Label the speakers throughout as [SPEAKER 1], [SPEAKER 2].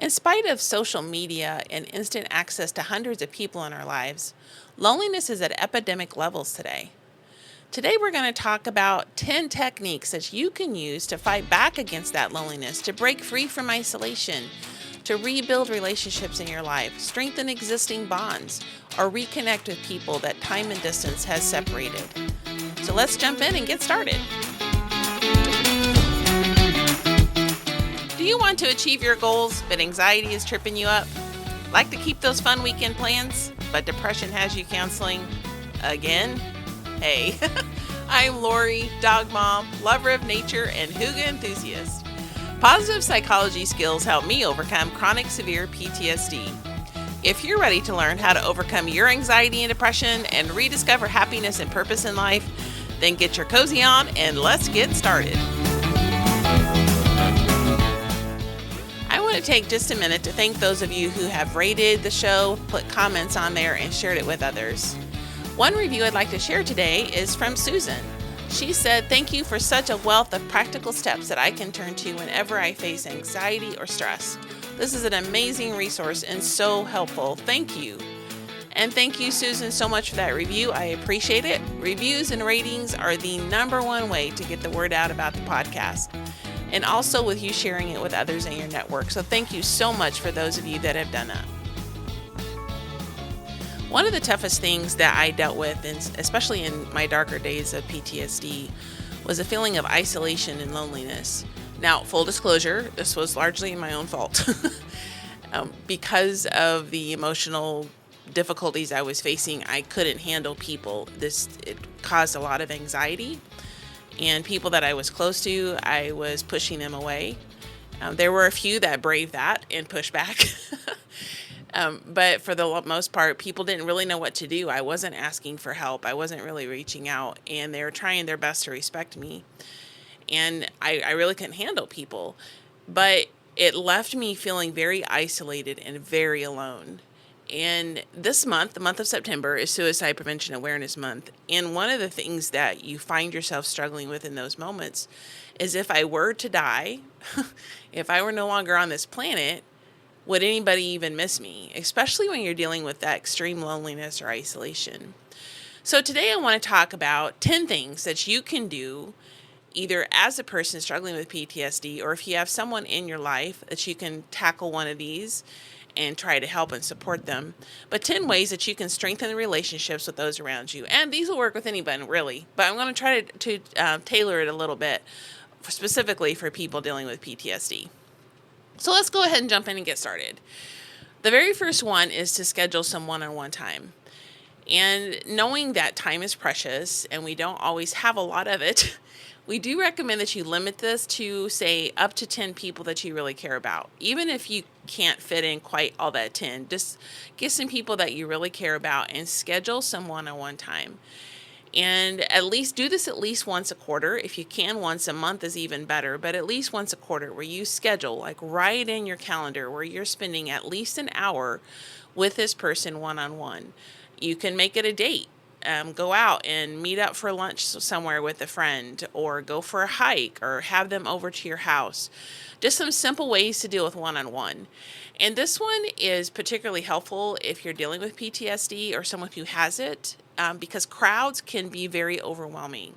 [SPEAKER 1] In spite of social media and instant access to hundreds of people in our lives, loneliness is at epidemic levels today. Today, we're going to talk about 10 techniques that you can use to fight back against that loneliness, to break free from isolation, to rebuild relationships in your life, strengthen existing bonds, or reconnect with people that time and distance has separated. So let's jump in and get started. Do you want to achieve your goals, but anxiety is tripping you up? Like to keep those fun weekend plans, but depression has you counseling again? Hey, I'm Lori, dog mom, lover of nature, and hygge enthusiast. Positive psychology skills help me overcome chronic severe PTSD. If you're ready to learn how to overcome your anxiety and depression and rediscover happiness and purpose in life, then get your cozy on and let's get started. I want to take just a minute to thank those of you who have rated the show, put comments on there, and shared it with others. One review I'd like to share today is from Susan. She said, "Thank you for such a wealth of practical steps that I can turn to whenever I face anxiety or stress. This is an amazing resource and so helpful. Thank you." And thank you, Susan, so much for that review. I appreciate it. Reviews and ratings are the number one way to get the word out about the podcast, and also with you sharing it with others in your network. So thank you so much for those of you that have done that. One of the toughest things that I dealt with, especially in my darker days of PTSD, was a feeling of isolation and loneliness. Now, full disclosure, this was largely my own fault. Because of the emotional difficulties I was facing, I couldn't handle people. It caused a lot of anxiety, and people that I was close to, I was pushing them away. There were a few that braved that and pushed back. But for the most part, people didn't really know what to do. I wasn't asking for help. I wasn't really reaching out, and they were trying their best to respect me. And I really couldn't handle people. But it left me feeling very isolated and very alone. And this month, the month of September, is Suicide Prevention Awareness Month. And one of the things that you find yourself struggling with in those moments is, if I were to die, if I were no longer on this planet, would anybody even miss me? Especially when you're dealing with that extreme loneliness or isolation. So today I want to talk about 10 things that you can do, either as a person struggling with PTSD, or if you have someone in your life that you can tackle one of these and try to help and support them. But 10 ways that you can strengthen the relationships with those around you. And these will work with anybody, really. But I'm going to try to tailor it a little bit, specifically for people dealing with PTSD. So let's go ahead and jump in and get started. The very first one is to schedule some one-on-one time. And knowing that time is precious and we don't always have a lot of it, we do recommend that you limit this to, say, up to 10 people that you really care about. Even if you can't fit in quite all that 10, just get some people that you really care about and schedule some one-on-one time. And at least do this at least once a quarter. If you can, once a month is even better, but at least once a quarter, where you schedule, like write in your calendar, where you're spending at least an hour with this person one-on-one. You can make it a date. Go out and meet up for lunch somewhere with a friend, or go for a hike, or have them over to your house. Just some simple ways to deal with one-on-one. And this one is particularly helpful if you're dealing with PTSD or someone who has it, because crowds can be very overwhelming.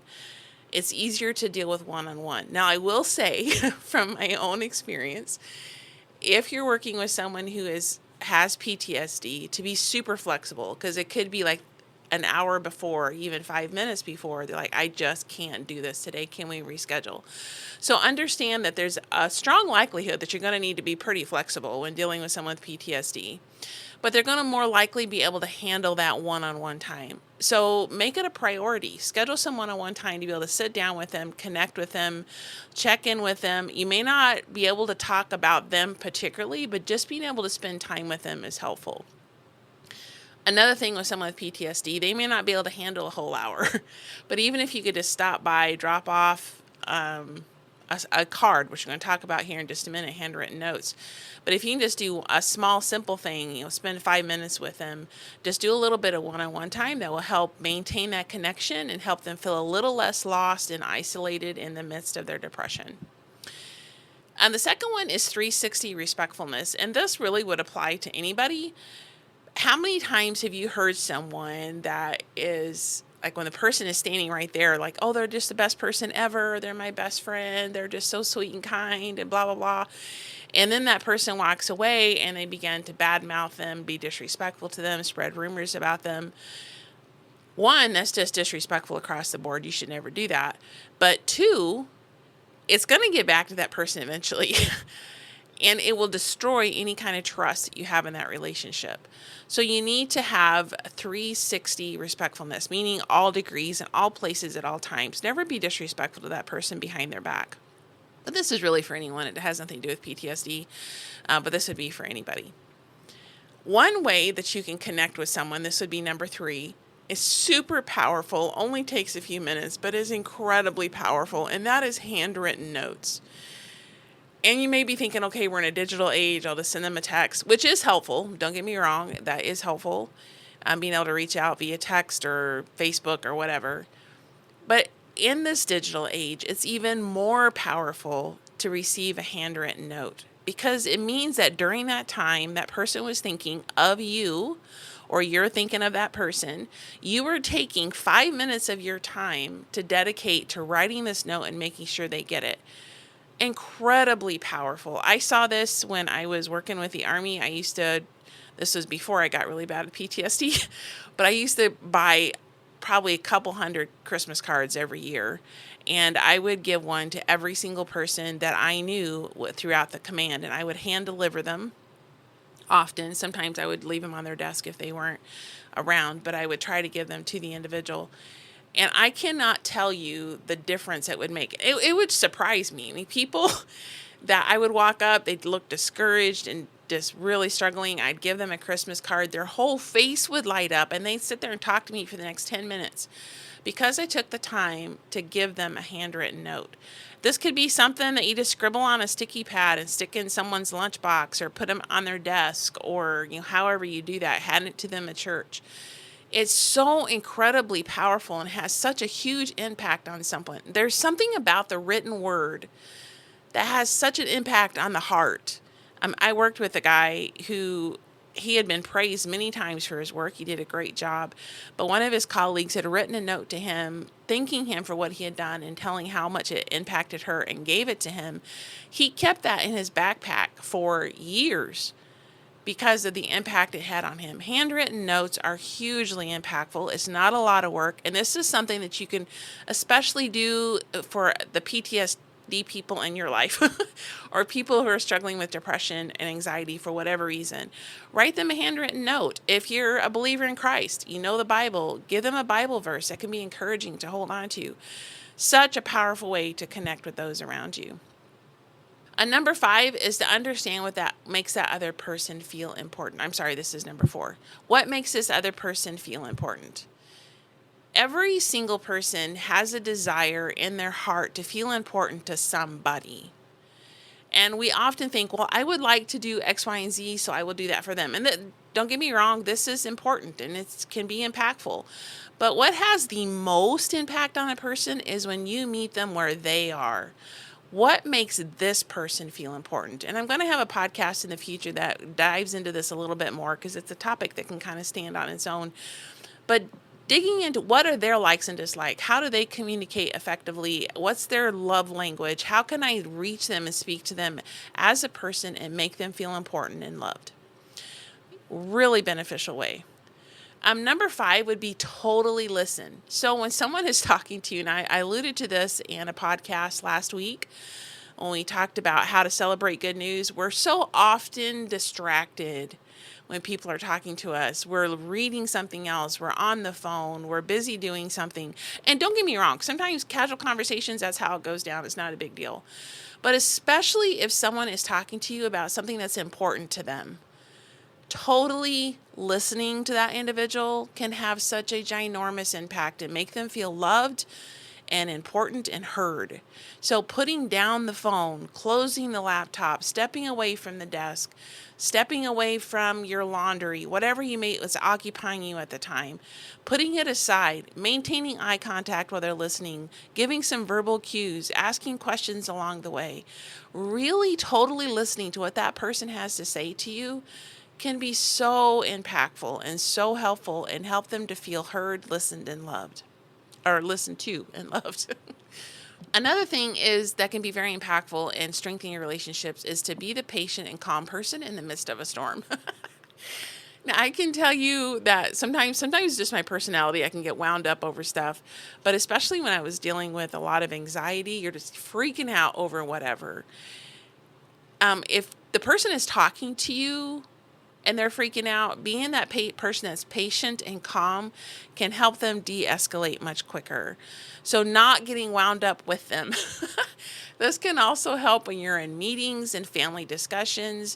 [SPEAKER 1] It's easier to deal with one-on-one. Now, I will say from my own experience, if you're working with someone who has PTSD, to be super flexible, because it could be like an hour before, even 5 minutes before, they're like, "I just can't do this today. Can we reschedule?" So understand that there's a strong likelihood that you're going to need to be pretty flexible when dealing with someone with PTSD, but they're going to more likely be able to handle that one-on-one time. So make it a priority. Schedule some one-on-one time to be able to sit down with them, connect with them, check in with them. You may not be able to talk about them particularly, but just being able to spend time with them is helpful. Another thing with someone with PTSD, they may not be able to handle a whole hour, but even if you could just stop by, drop off a card, which we're going to talk about here in just a minute, handwritten notes. But if you can just do a small, simple thing, spend 5 minutes with them, just do a little bit of one-on-one time, that will help maintain that connection and help them feel a little less lost and isolated in the midst of their depression. And the second one is 360 respectfulness. And this really would apply to anybody. How many times have you heard someone that is like, when the person is standing right there, like, oh, they're just the best person ever. They're my best friend. They're just so sweet and kind and blah, blah, blah. And then that person walks away and they begin to badmouth them, be disrespectful to them, spread rumors about them. One, that's just disrespectful across the board. You should never do that. But two, it's going to get back to that person eventually. And it will destroy any kind of trust that you have in that relationship. So you need to have 360 respectfulness, meaning all degrees and all places at all times. Never be disrespectful to that person behind their back. But this is really for anyone. It has nothing to do with PTSD, but this would be for anybody. One way that you can connect with someone, this would be number 3, is super powerful, only takes a few minutes, but is incredibly powerful, and that is handwritten notes. And you may be thinking, okay, we're in a digital age, I'll just send them a text, which is helpful. Don't get me wrong, that is helpful. Being able to reach out via text or Facebook or whatever. But in this digital age, it's even more powerful to receive a handwritten note, because it means that during that time, that person was thinking of you, or you're thinking of that person. You were taking 5 minutes of your time to dedicate to writing this note and making sure they get it. Incredibly powerful. I saw this when I was working with the Army. This was before I got really bad at PTSD, but I used to buy probably a couple hundred Christmas cards every year. And I would give one to every single person that I knew throughout the command, and I would hand deliver them often. Sometimes I would leave them on their desk if they weren't around, but I would try to give them to the individual. And I cannot tell you the difference it would make. It would surprise me. I mean, people that I would walk up, they'd look discouraged and just really struggling. I'd give them a Christmas card. Their whole face would light up, and they'd sit there and talk to me for the next 10 minutes because I took the time to give them a handwritten note. This could be something that you just scribble on a sticky pad and stick in someone's lunchbox, or put them on their desk, or however you do that, hand it to them at church. It's so incredibly powerful and has such a huge impact on someone. There's something about the written word that has such an impact on the heart. I worked with a guy who, he had been praised many times for his work. He did a great job. But one of his colleagues had written a note to him, thanking him for what he had done and telling how much it impacted her, and gave it to him. He kept that in his backpack for years because of the impact it had on him. Handwritten notes are hugely impactful. It's not a lot of work. And this is something that you can especially do for the PTSD people in your life or people who are struggling with depression and anxiety for whatever reason. Write them a handwritten note. If you're a believer in Christ, you know the Bible, give them a Bible verse that can be encouraging to hold on to. Such a powerful way to connect with those around you. Number 5 is to understand what that makes that other person feel important. I'm sorry, this is number 4. What makes this other person feel important? Every single person has a desire in their heart to feel important to somebody. And we often think, well, I would like to do X, Y, and Z, so I will do that for them. And don't get me wrong, this is important and it can be impactful. But what has the most impact on a person is when you meet them where they are. What makes this person feel important? And I'm going to have a podcast in the future that dives into this a little bit more, because it's a topic that can kind of stand on its own. But digging into what are their likes and dislikes, how do they communicate effectively, what's their love language, how can I reach them and speak to them as a person and make them feel important and loved? Really beneficial way. Number 5 would be totally listen. So when someone is talking to you, and I alluded to this in a podcast last week when we talked about how to celebrate good news, we're so often distracted when people are talking to us. We're reading something else, we're on the phone, we're busy doing something. And don't get me wrong, sometimes casual conversations, that's how it goes down. It's not a big deal. But especially if someone is talking to you about something that's important to them, totally listening to that individual can have such a ginormous impact and make them feel loved and important and heard. So putting down the phone, closing the laptop, stepping away from the desk, stepping away from your laundry, whatever you may was occupying you at the time, putting it aside, maintaining eye contact while they're listening, giving some verbal cues, asking questions along the way, really totally listening to what that person has to say to you can be so impactful and so helpful and help them to feel heard, listened, and loved, or listened to and loved. Another thing is that can be very impactful in strengthening your relationships is to be the patient and calm person in the midst of a storm. Now, I can tell you that sometimes just my personality, I can get wound up over stuff, but especially when I was dealing with a lot of anxiety, you're just freaking out over whatever. If the person is talking to you and they're freaking out, being that person that's patient and calm can help them de-escalate much quicker. So not getting wound up with them. This can also help when you're in meetings and family discussions.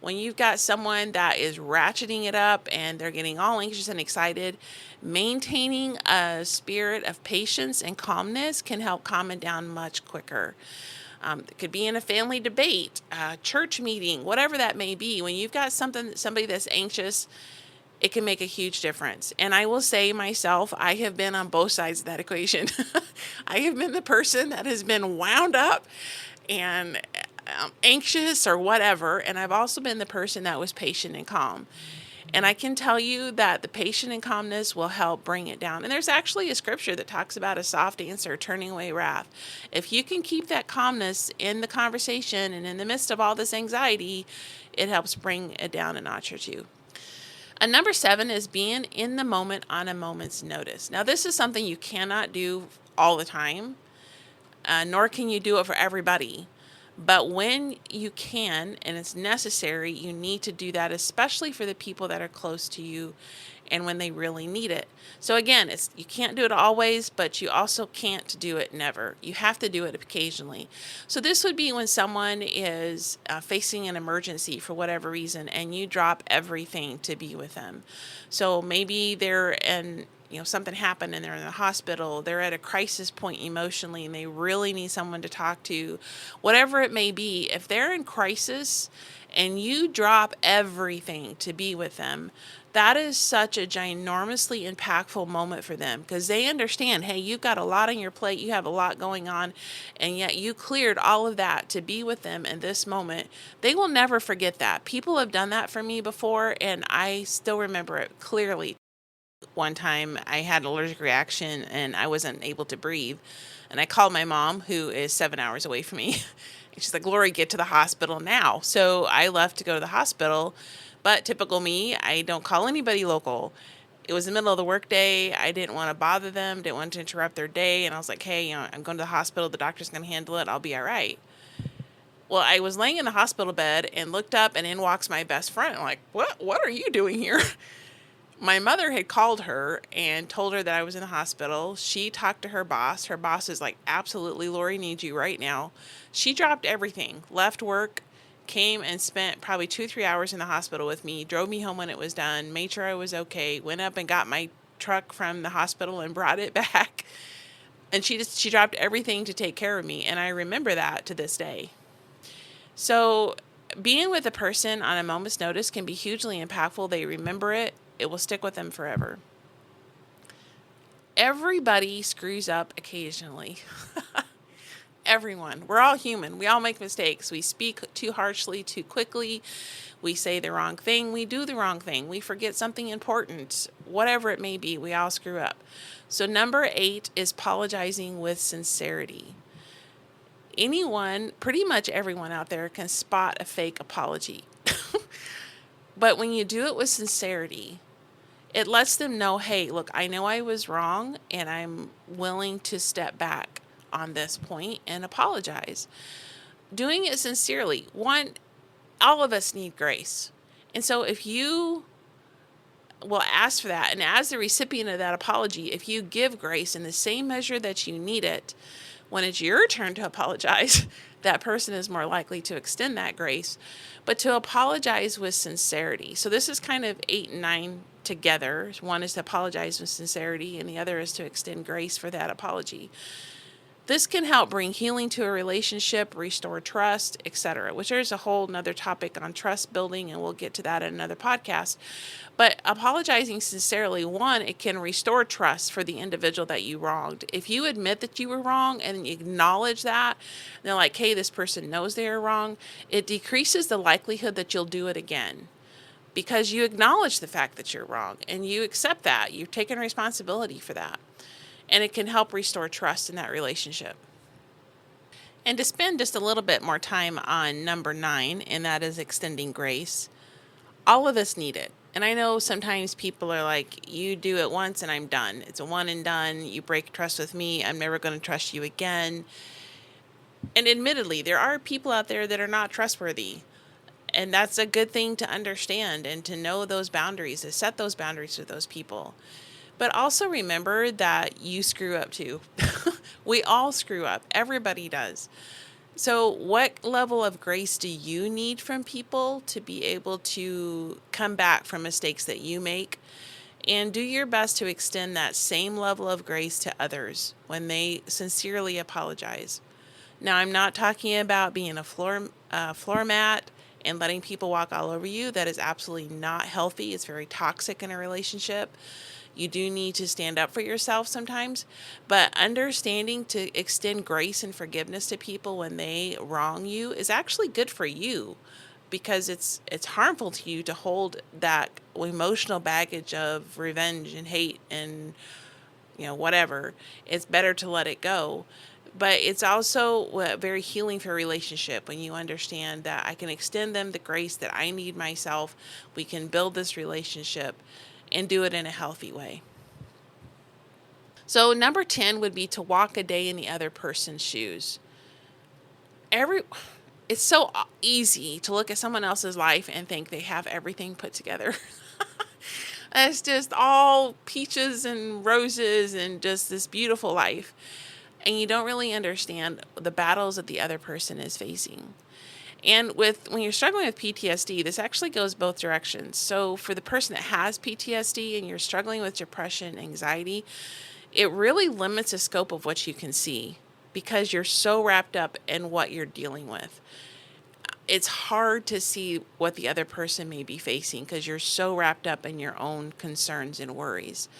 [SPEAKER 1] When you've got someone that is ratcheting it up and they're getting all anxious and excited, maintaining a spirit of patience and calmness can help calm it down much quicker. It could be in a family debate, a church meeting, whatever that may be. When you've got somebody that's anxious, it can make a huge difference. And I will say myself, I have been on both sides of that equation. I have been the person that has been wound up and anxious or whatever. And I've also been the person that was patient and calm. And I can tell you that the patience and calmness will help bring it down. And there's actually a scripture that talks about a soft answer turning away wrath. If you can keep that calmness in the conversation and in the midst of all this anxiety, it helps bring it down a notch or two. And number 7 is being in the moment on a moment's notice. Now, this is something you cannot do all the time, nor can you do it for everybody. But when you can and it's necessary, you need to do that, especially for the people that are close to you and when they really need it. So again, you can't do it always, but you also can't do it never. You have to do it occasionally. So this would be when someone is facing an emergency for whatever reason and you drop everything to be with them. So maybe something happened and they're in the hospital, they're at a crisis point emotionally and they really need someone to talk to, whatever it may be. If they're in crisis and you drop everything to be with them, that is such a ginormously impactful moment for them because they understand, hey, you've got a lot on your plate, you have a lot going on, and yet you cleared all of that to be with them in this moment. They will never forget that. People have done that for me before, and I still remember it clearly. One time I had an allergic reaction and I wasn't able to breathe. And I called my mom, who is 7 hours away from me. And she's like, Lori, get to the hospital now. So I left to go to the hospital. But typical me, I don't call anybody local. It was the middle of the workday. I didn't want to bother them, didn't want to interrupt their day. And I was like, hey, I'm going to the hospital. The doctor's going to handle it. I'll be all right. Well, I was laying in the hospital bed and looked up and in walks my best friend. I'm like, what are you doing here? My mother had called her and told her that I was in the hospital. She talked to her boss. Her boss is like, absolutely, Lori needs you right now. She dropped everything, left work, came and spent probably 2-3 hours in the hospital with me, drove me home when it was done, made sure I was okay, went up and got my truck from the hospital and brought it back. And she dropped everything to take care of me. And I remember that to this day. So being with a person on a moment's notice can be hugely impactful. They remember it. It will stick with them forever. Everybody screws up occasionally. Everyone. We're all human. We all make mistakes. We speak too harshly, too quickly. We say the wrong thing. We do the wrong thing. We forget something important. Whatever it may be, we all screw up. So number 8 is apologizing with sincerity. Anyone, pretty much everyone out there can spot a fake apology. But when you do it with sincerity, it lets them know, hey, look, I know I was wrong and I'm willing to step back on this point and apologize. Doing it sincerely. One, all of us need grace. And so if you will ask for that, and as the recipient of that apology, if you give grace in the same measure that you need it, when it's your turn to apologize, that person is more likely to extend that grace. But to apologize with sincerity. So this is kind of 8 and 9 together. One is to apologize with sincerity, and the other is to extend grace for that apology. This can help bring healing to a relationship, restore trust, etc., which there's a whole nother topic on trust building, and we'll get to that in another podcast. But apologizing sincerely, one, it can restore trust for the individual that you wronged. If you admit that you were wrong and you acknowledge that, and they're like, hey, this person knows they are wrong, it decreases the likelihood that you'll do it again. Because you acknowledge the fact that you're wrong and you accept that. You've taken responsibility for that. And it can help restore trust in that relationship. And to spend just a little bit more time on number 9, and that is extending grace, all of us need it. And I know sometimes people are like, you do it once and I'm done. It's a one and done. You break trust with me, I'm never going to trust you again. And admittedly, there are people out there that are not trustworthy. And that's a good thing to understand and to know those boundaries, to set those boundaries with those people. But also remember that you screw up too. We all screw up. Everybody does. So what level of grace do you need from people to be able to come back from mistakes that you make? And do your best to extend that same level of grace to others when they sincerely apologize. Now, I'm not talking about being a floor mat and letting people walk all over you. That is absolutely not healthy. It's very toxic in a relationship. You do need to stand up for yourself sometimes, but understanding to extend grace and forgiveness to people when they wrong you is actually good for you, because it's harmful to you to hold that emotional baggage of revenge and hate and whatever. It's better to let it go. But it's also very healing for a relationship when you understand that I can extend them the grace that I need myself. We can build this relationship and do it in a healthy way. So number 10 would be to walk a day in the other person's shoes. It's so easy to look at someone else's life and think they have everything put together. It's just all peaches and roses and just this beautiful life. And you don't really understand the battles that the other person is facing. And when you're struggling with PTSD, this actually goes both directions. So for the person that has PTSD and you're struggling with depression, anxiety, it really limits the scope of what you can see because you're so wrapped up in what you're dealing with. It's hard to see what the other person may be facing because you're so wrapped up in your own concerns and worries.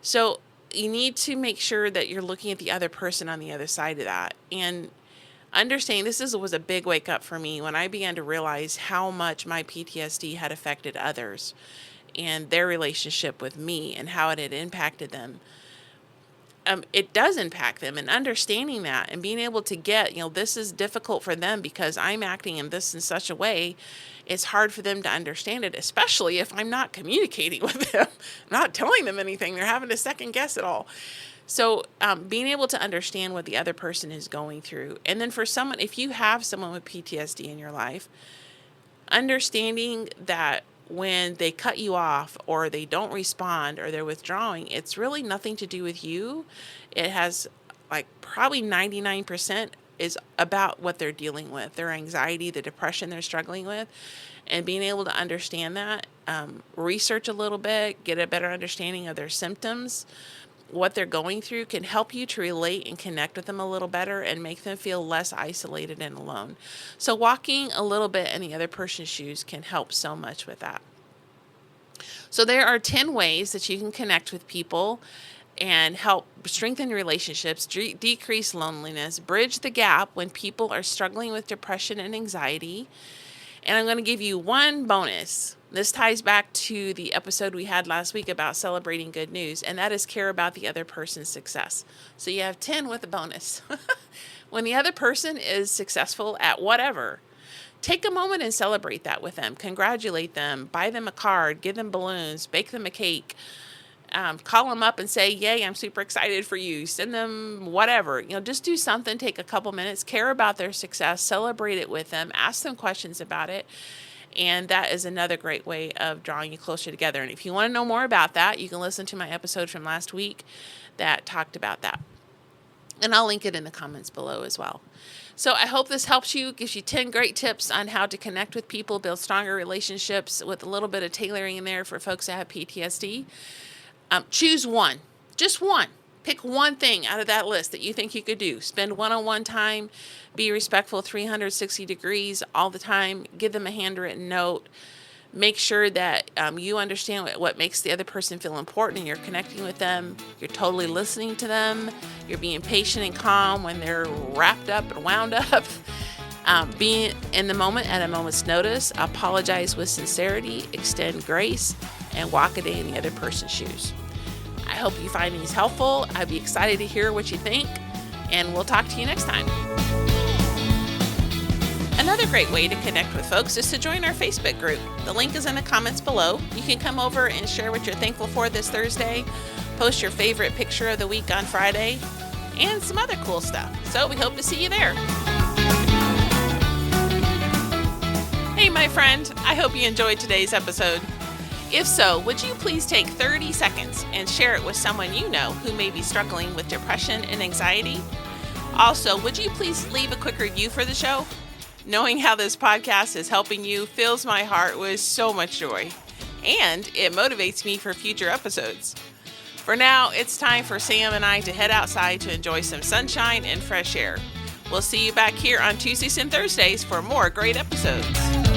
[SPEAKER 1] So you need to make sure that you're looking at the other person on the other side of that. And understanding was a big wake up for me when I began to realize how much my PTSD had affected others and their relationship with me and how it had impacted them. It does impact them, and understanding that and being able to get, this is difficult for them because I'm acting in such a way, it's hard for them to understand it, especially if I'm not communicating with them, not telling them anything. They're having to second guess it all. So being able to understand what the other person is going through. And then for someone, if you have someone with PTSD in your life, understanding that when they cut you off or they don't respond or they're withdrawing, it's really nothing to do with you. It has probably 99% is about what they're dealing with, their anxiety, the depression they're struggling with. And being able to understand that, research a little bit, get a better understanding of their symptoms, what they're going through, can help you to relate and connect with them a little better and make them feel less isolated and alone. So walking a little bit in the other person's shoes can help so much with that. So there are 10 ways that you can connect with people and help strengthen relationships, decrease loneliness, bridge the gap when people are struggling with depression and anxiety. And I'm going to give you one bonus. This ties back to the episode we had last week about celebrating good news, and that is care about the other person's success. So you have 10 with a bonus. When the other person is successful at whatever, take a moment and celebrate that with them. Congratulate them, buy them a card, give them balloons, bake them a cake, call them up and say, yay, I'm super excited for you. Send them whatever, just do something, take a couple minutes, care about their success, celebrate it with them, ask them questions about it. And that is another great way of drawing you closer together. And if you want to know more about that, you can listen to my episode from last week that talked about that. And I'll link it in the comments below as well. So I hope this helps you, gives you 10 great tips on how to connect with people, build stronger relationships with a little bit of tailoring in there for folks that have PTSD. Choose one, just one. Pick one thing out of that list that you think you could do. Spend one-on-one time, be respectful 360 degrees all the time, give them a handwritten note. Make sure that you understand what makes the other person feel important and you're connecting with them. You're totally listening to them. You're being patient and calm when they're wrapped up and wound up. Being in the moment at a moment's notice. Apologize with sincerity. Extend grace. And walk a day in the other person's shoes. I hope you find these helpful. I'd be excited to hear what you think. And we'll talk to you next time. Another great way to connect with folks is to join our Facebook group. The link is in the comments below. You can come over and share what you're thankful for this Thursday, post your favorite picture of the week on Friday, and some other cool stuff. So we hope to see you there. Hey, my friend, I hope you enjoyed today's episode. If so, would you please take 30 seconds and share it with someone you know who may be struggling with depression and anxiety? Also, would you please leave a quick review for the show? Knowing how this podcast is helping you fills my heart with so much joy, and it motivates me for future episodes. For now, it's time for Sam and I to head outside to enjoy some sunshine and fresh air. We'll see you back here on Tuesdays and Thursdays for more great episodes.